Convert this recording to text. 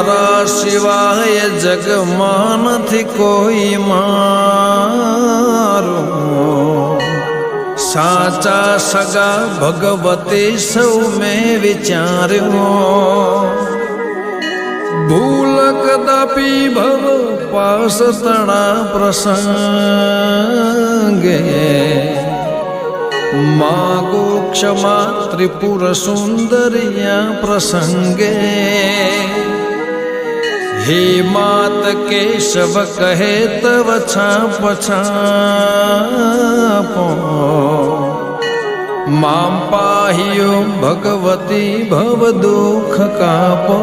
તારા સિવાય જગમાં નથી કોઈ મારું, સાચા સગા ભગવતી સૌ મેં વિચાર્યો, ભૂલ કદાપી ભવ પાસ તણા પ્રસંગે, માગો ક્ષમા ત્રિપુર સુંદરિયા પ્રસંગે, હે માત કેશવ કહે તવ છાપ છાપો, મામ પાહ્યો ભગવતી ભવ દુઃખ કાપો।